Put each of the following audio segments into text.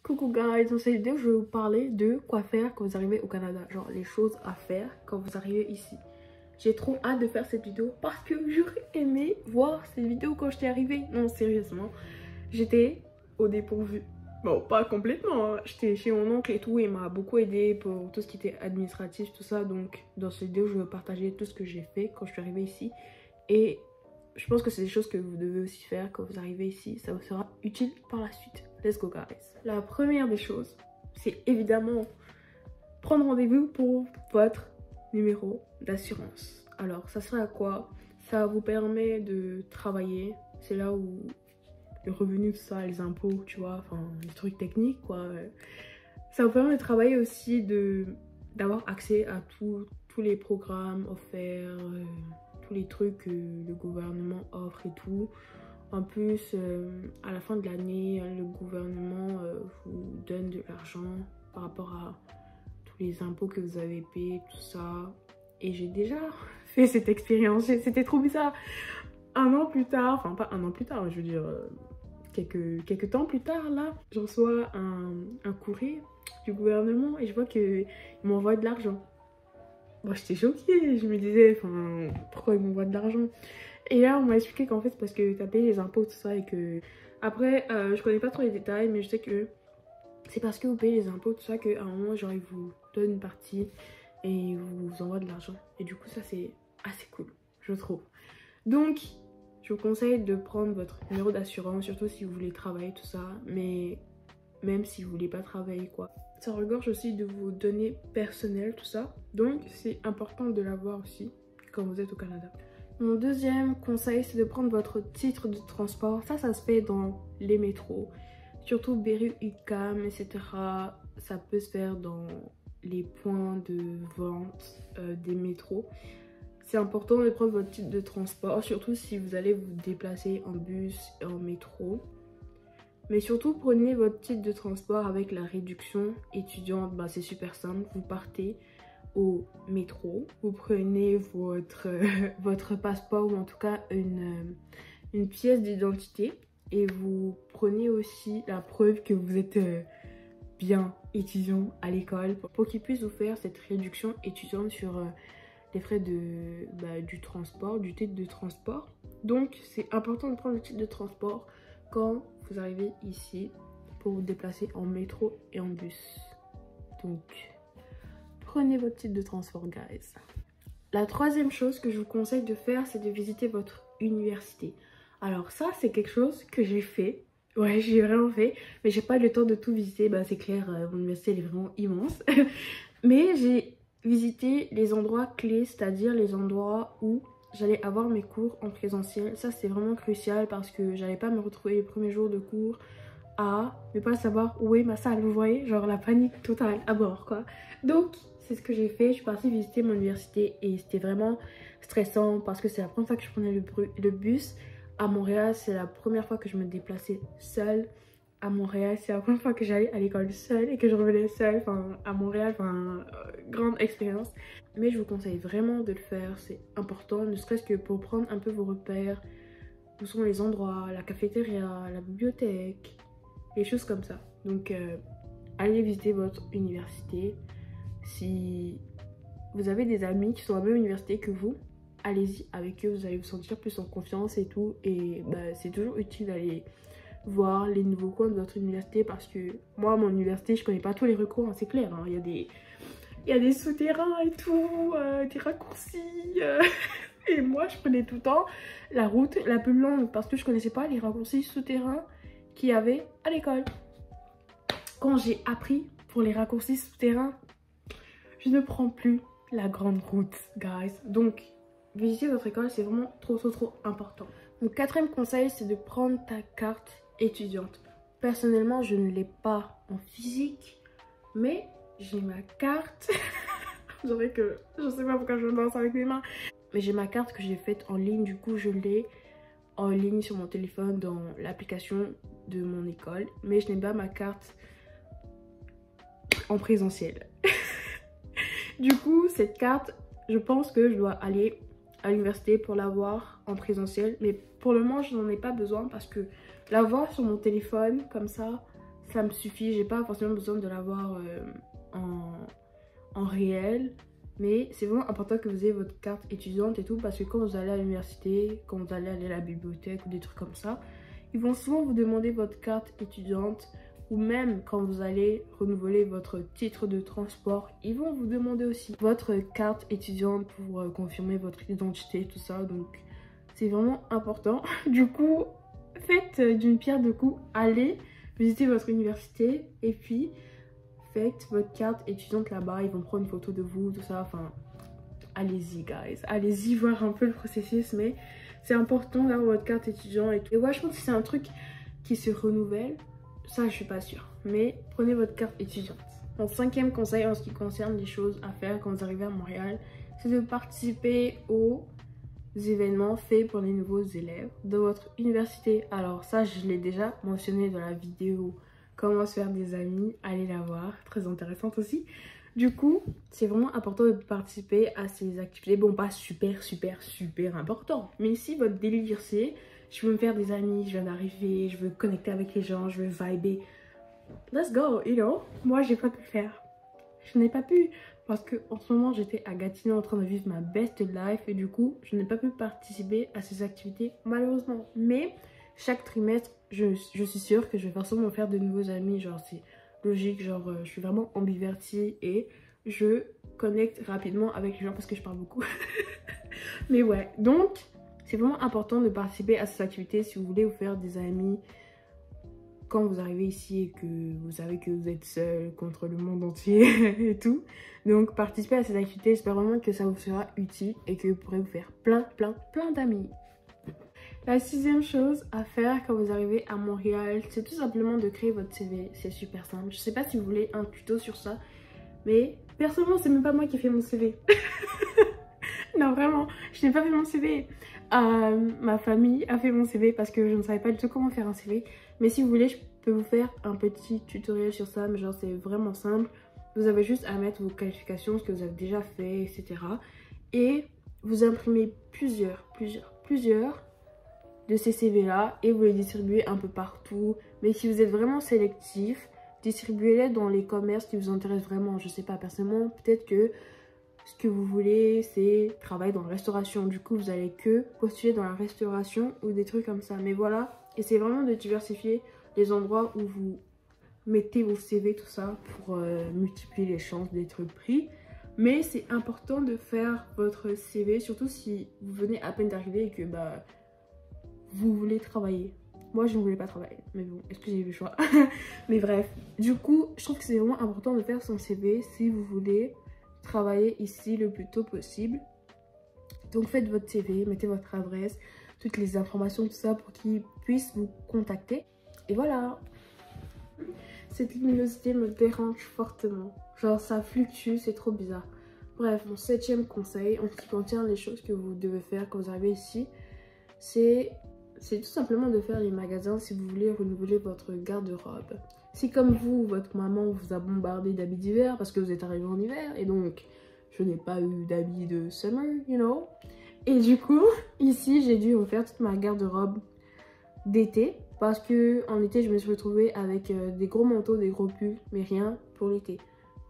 Coucou guys, dans cette vidéo je vais vous parler de quoi faire quand vous arrivez au Canada. Genre les choses à faire quand vous arrivez ici. J'ai trop hâte de faire cette vidéo parce que j'aurais aimé voir cette vidéo quand j'étais arrivée. Non sérieusement, j'étais au dépourvu. Bon pas complètement, hein. J'étais chez mon oncle et tout, il m'a beaucoup aidé pour tout ce qui était administratif, tout ça. Donc dans cette vidéo je vais partager tout ce que j'ai fait quand je suis arrivée ici. Et je pense que c'est des choses que vous devez aussi faire quand vous arrivez ici. Ça vous sera utile par la suite. Let's go guys. La première des choses, c'est évidemment prendre rendez-vous pour votre numéro d'assurance. Alors ça sert à quoi? Ça vous permet de travailler. C'est là où le revenu, tout ça, les impôts, tu vois, enfin les trucs techniques quoi. Ça vous permet de travailler aussi, d'avoir accès à tous les programmes offerts, tous les trucs que le gouvernement offre et tout. En plus, à la fin de l'année, le gouvernement vous donne de l'argent par rapport à tous les impôts que vous avez payés, tout ça. Et j'ai déjà fait cette expérience, c'était trop bizarre. Un an plus tard, enfin pas un an plus tard, je veux dire quelques temps plus tard, là, je reçois un courrier du gouvernement et je vois qu'ils m'envoient de l'argent. Moi j'étais choquée, je me disais, enfin, pourquoi ils m'envoient de l'argent? Et là on m'a expliqué qu'en fait c'est parce que t'as payé les impôts, tout ça, et que... Après, je connais pas trop les détails, mais je sais que c'est parce que vous payez les impôts, tout ça, qu'à un moment, genre, ils vous donnent une partie et ils vous envoient de l'argent. Et du coup, ça, c'est assez cool, je trouve. Donc, je vous conseille de prendre votre numéro d'assurance, surtout si vous voulez travailler, tout ça, mais même si vous voulez pas travailler, quoi. Ça regorge aussi de vos données personnelles, tout ça. Donc, c'est important de l'avoir aussi quand vous êtes au Canada. Mon deuxième conseil, c'est de prendre votre titre de transport. Ça se fait dans les métros. Surtout Berry, UQAM, etc. Ça peut se faire dans les points de vente des métros. C'est important de prendre votre titre de transport, surtout si vous allez vous déplacer en bus et en métro. Mais surtout, prenez votre titre de transport avec la réduction étudiante. Bah, c'est super simple. Vous partez au métro, vous prenez votre passeport ou en tout cas une pièce d'identité et vous prenez aussi la preuve que vous êtes bien étudiant à l'école pour qu'ils puissent vous faire cette réduction étudiante sur les frais du transport, du titre de transport. Donc c'est important de prendre le titre de transport quand vous arrivez ici pour vous déplacer en métro et en bus. Donc prenez votre titre de transport, guys. La troisième chose que je vous conseille de faire, c'est de visiter votre université. Alors ça, c'est quelque chose que j'ai fait. Ouais, j'ai vraiment fait. Mais j'ai pas eu le temps de tout visiter. Bah, c'est clair, mon université, elle est vraiment immense. Mais j'ai visité les endroits clés, c'est-à-dire les endroits où j'allais avoir mes cours en présentiel. Ça, c'est vraiment crucial parce que j'allais pas me retrouver les premiers jours de cours à ne pas savoir où est ma salle. Vous voyez, genre la panique totale à bord, quoi. Donc c'est ce que j'ai fait, je suis partie visiter mon université et c'était vraiment stressant parce que c'est la première fois que je prenais le bus. À Montréal, c'est la première fois que je me déplaçais seule. À Montréal, c'est la première fois que j'allais à l'école seule et que je revenais seule, enfin à Montréal, enfin grande expérience. Mais je vous conseille vraiment de le faire, c'est important, ne serait-ce que pour prendre un peu vos repères. Où sont les endroits, la cafétéria, la bibliothèque, les choses comme ça. Donc allez visiter votre université. Si vous avez des amis qui sont à la même université que vous, allez-y avec eux, vous allez vous sentir plus en confiance et tout. Et bah, c'est toujours utile d'aller voir les nouveaux coins de votre université parce que moi, à mon université, je connais pas tous les recoins, hein, c'est clair. Hein. Il y a des souterrains et tout, des raccourcis. Et moi, je prenais tout le temps la route la plus longue parce que je connaissais pas les raccourcis souterrains qu'il y avait à l'école. Quand j'ai appris pour les raccourcis souterrains, je ne prends plus la grande route, guys. Donc, visiter votre école, c'est vraiment trop important. Mon quatrième conseil, c'est de prendre ta carte étudiante. Personnellement, je ne l'ai pas en physique, mais j'ai ma carte. Vous savez que je sais pas pourquoi je danse avec mes mains. Mais j'ai ma carte que j'ai faite en ligne, du coup je l'ai en ligne sur mon téléphone dans l'application de mon école. Mais je n'ai pas ma carte en présentiel. Du coup, cette carte, je pense que je dois aller à l'université pour l'avoir en présentiel. Mais pour le moment, je n'en ai pas besoin parce que l'avoir sur mon téléphone, comme ça, ça me suffit. J'ai pas forcément besoin de l'avoir en réel. Mais c'est vraiment important que vous ayez votre carte étudiante et tout, parce que quand vous allez à l'université, quand vous allez à la bibliothèque ou des trucs comme ça, ils vont souvent vous demander votre carte étudiante, ou même quand vous allez renouveler votre titre de transport, ils vont vous demander aussi votre carte étudiante pour confirmer votre identité, tout ça. Donc c'est vraiment important. Du coup, faites d'une pierre deux coups, allez visiter votre université et puis faites votre carte étudiante là-bas, ils vont prendre une photo de vous, tout ça, enfin, allez-y guys, allez-y voir un peu le processus, mais c'est important d'avoir votre carte étudiante et tout. Et ouais, je pense que c'est un truc qui se renouvelle, ça je suis pas sûre, mais prenez votre carte étudiante. Mon 5e conseil en ce qui concerne les choses à faire quand vous arrivez à Montréal, c'est de participer aux événements faits pour les nouveaux élèves de votre université. Alors ça, je l'ai déjà mentionné dans la vidéo comment se faire des amis, allez la voir, très intéressante aussi. Du coup, c'est vraiment important de participer à ces activités. Bon, pas super important, mais si votre délire c'est je veux me faire des amis, je viens d'arriver, je veux connecter avec les gens, je veux vibrer, let's go, you know. Moi, j'ai pas pu le faire. Je n'ai pas pu parce que en ce moment, j'étais à Gatineau en train de vivre ma best life et du coup, je n'ai pas pu participer à ces activités malheureusement. Mais chaque trimestre, je suis sûre que je vais forcément me faire de nouveaux amis. Genre, c'est logique. Genre, je suis vraiment ambivertie et je connecte rapidement avec les gens parce que je parle beaucoup. Mais ouais, donc, c'est vraiment important de participer à ces activités si vous voulez vous faire des amis quand vous arrivez ici et que vous savez que vous êtes seul contre le monde entier et tout. Donc, participez à ces activités. J'espère vraiment que ça vous sera utile et que vous pourrez vous faire plein d'amis. La 6e chose à faire quand vous arrivez à Montréal, c'est tout simplement de créer votre CV. C'est super simple. Je sais pas si vous voulez un tuto sur ça, mais personnellement, c'est même pas moi qui ai fait mon CV. Non, vraiment, je n'ai pas fait mon CV. Ma famille a fait mon CV parce que je ne savais pas du tout comment faire un CV. Mais si vous voulez, je peux vous faire un petit tutoriel sur ça. Mais genre, c'est vraiment simple. Vous avez juste à mettre vos qualifications, ce que vous avez déjà fait, etc. Et vous imprimez plusieurs de ces CV là et vous les distribuez un peu partout. Mais si vous êtes vraiment sélectif, distribuez-les dans les commerces qui vous intéressent vraiment. Je sais pas, personnellement, peut-être que ce que vous voulez c'est travailler dans la restauration. Du coup, vous allez que postuler dans la restauration ou des trucs comme ça. Mais voilà, essayez vraiment de diversifier les endroits où vous mettez vos CV, tout ça, pour multiplier les chances d'être pris. Mais c'est important de faire votre CV, surtout si vous venez à peine d'arriver et que bah vous voulez travailler. Moi, je ne voulais pas travailler, mais bon, est-ce que j'ai eu le choix? Mais bref, du coup, je trouve que c'est vraiment important de faire son CV si vous voulez travailler ici le plus tôt possible. Donc, faites votre CV, mettez votre adresse, toutes les informations, tout ça, pour qu'ils puissent vous contacter. Et voilà. Cette luminosité me dérange fortement. Genre, ça fluctue, c'est trop bizarre. Bref, mon 7e conseil, en ce qui concerne les choses que vous devez faire quand vous arrivez ici, c'est tout simplement de faire les magasins si vous voulez renouveler votre garde-robe. Si comme vous, votre maman vous a bombardé d'habits d'hiver parce que vous êtes arrivé en hiver et donc je n'ai pas eu d'habits de summer, you know. Et du coup, ici, j'ai dû refaire toute ma garde-robe d'été parce que en été, je me suis retrouvée avec des gros manteaux, des gros pulls, mais rien pour l'été.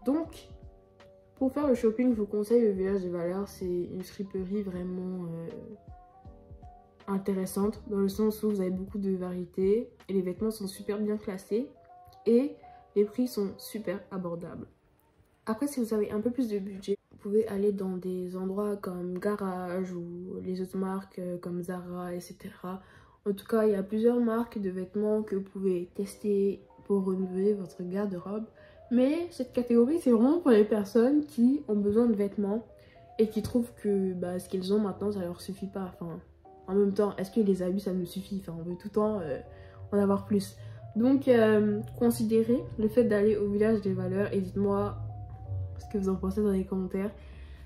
Donc, pour faire le shopping, je vous conseille le Village des Valeurs. C'est une friperie vraiment intéressante dans le sens où vous avez beaucoup de variétés et les vêtements sont super bien classés et les prix sont super abordables. Après, si vous avez un peu plus de budget, vous pouvez aller dans des endroits comme Garage ou les autres marques comme Zara, etc. En tout cas, il y a plusieurs marques de vêtements que vous pouvez tester pour renouveler votre garde-robe. Mais cette catégorie, c'est vraiment pour les personnes qui ont besoin de vêtements et qui trouvent que bah, ce qu'ils ont maintenant, ça leur suffit pas. Enfin, en même temps, est-ce que les habits, ça nous suffit? Enfin, on veut tout le temps en avoir plus. Donc, considérez le fait d'aller au Village des Valeurs et dites-moi ce que vous en pensez dans les commentaires.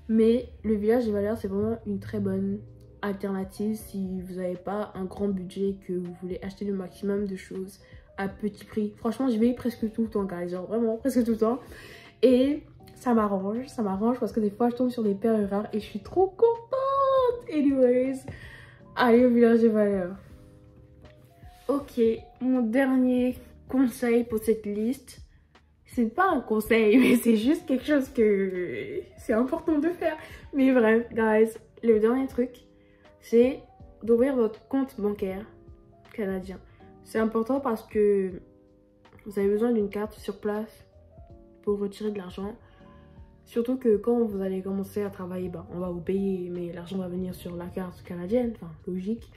Mais le Village des Valeurs, c'est vraiment une très bonne alternative si vous n'avez pas un grand budget, que vous voulez acheter le maximum de choses à petit prix. Franchement, j'y vais presque tout le temps, guys. Genre vraiment presque tout le temps. Et ça m'arrange parce que des fois, je tombe sur des perles rares et je suis trop contente. Anyways, allez au Village des Valeurs. Ok, mon dernier conseil pour cette liste. C'est pas un conseil, mais c'est juste quelque chose que c'est important de faire. Mais bref, guys, le dernier truc, c'est d'ouvrir votre compte bancaire canadien. C'est important parce que vous avez besoin d'une carte sur place pour retirer de l'argent. Surtout que quand vous allez commencer à travailler, bah, on va vous payer, mais l'argent va venir sur la carte canadienne, enfin logique.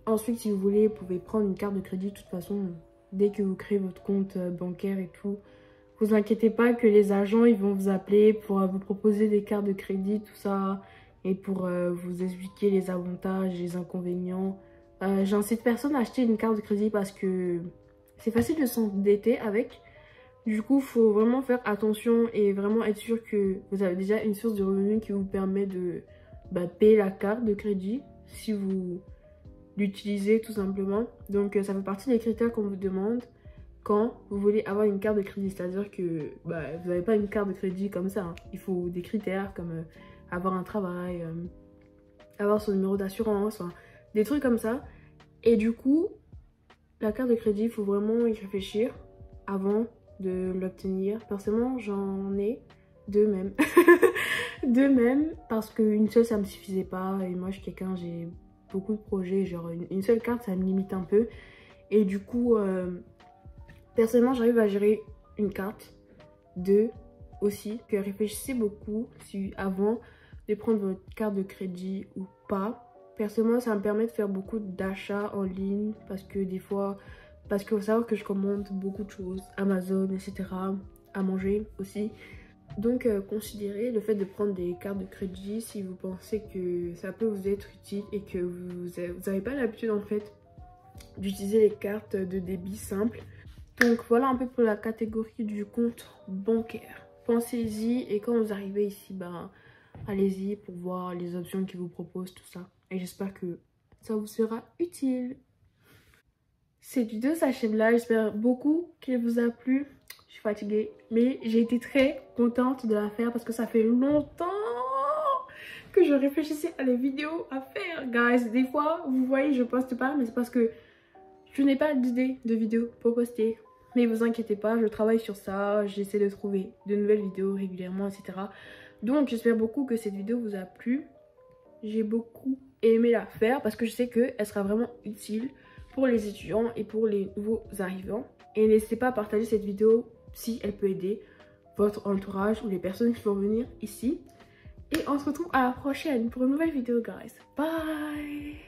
Ensuite, si vous voulez, vous pouvez prendre une carte de crédit. De toute façon, dès que vous créez votre compte bancaire et tout, vous inquiétez pas que les agents ils vont vous appeler pour vous proposer des cartes de crédit, tout ça, et pour vous expliquer les avantages, les inconvénients. J'incite personne à acheter une carte de crédit parce que c'est facile de s'endetter avec. Du coup, il faut vraiment faire attention et vraiment être sûr que vous avez déjà une source de revenus qui vous permet de payer la carte de crédit si vous l'utilisez tout simplement. Donc ça fait partie des critères qu'on vous demande quand vous voulez avoir une carte de crédit. C'est-à-dire que vous n'avez pas une carte de crédit comme ça. Hein. Il faut des critères comme avoir un travail, avoir son numéro d'assurance, hein, des trucs comme ça. Et du coup, la carte de crédit, il faut vraiment y réfléchir avant de l'obtenir. Personnellement, j'en ai deux même. Deux même, parce qu'une seule, ça me suffisait pas. Et moi, je suis quelqu'un, j'ai beaucoup de projets. Genre, une seule carte, ça me limite un peu. Et du coup, personnellement, j'arrive à gérer une carte. Deux, aussi, que réfléchissez beaucoup si avant de prendre votre carte de crédit ou pas. Personnellement, ça me permet de faire beaucoup d'achats en ligne parce que des fois, parce qu'il faut savoir que je commande beaucoup de choses, Amazon, etc. À manger aussi. Donc, considérez le fait de prendre des cartes de crédit si vous pensez que ça peut vous être utile et que vous n'avez pas l'habitude en fait d'utiliser les cartes de débit simples. Donc, voilà un peu pour la catégorie du compte bancaire. Pensez-y et quand vous arrivez ici, allez-y pour voir les options qu'ils vous proposent, tout ça. Et j'espère que ça vous sera utile. Cette vidéo s'achève là, j'espère beaucoup qu'elle vous a plu. Je suis fatiguée, mais j'ai été très contente de la faire parce que ça fait longtemps que je réfléchissais à des vidéos à faire, guys. Des fois, vous voyez, je poste pas, mais c'est parce que je n'ai pas d'idée de vidéos pour poster. Mais vous inquiétez pas, je travaille sur ça, j'essaie de trouver de nouvelles vidéos régulièrement, etc. Donc j'espère beaucoup que cette vidéo vous a plu. J'ai beaucoup aimé la faire parce que je sais qu'elle sera vraiment utile pour les étudiants et pour les nouveaux arrivants. Et n'hésitez pas à partager cette vidéo si elle peut aider votre entourage ou les personnes qui vont venir ici. Et on se retrouve à la prochaine pour une nouvelle vidéo, guys. Bye!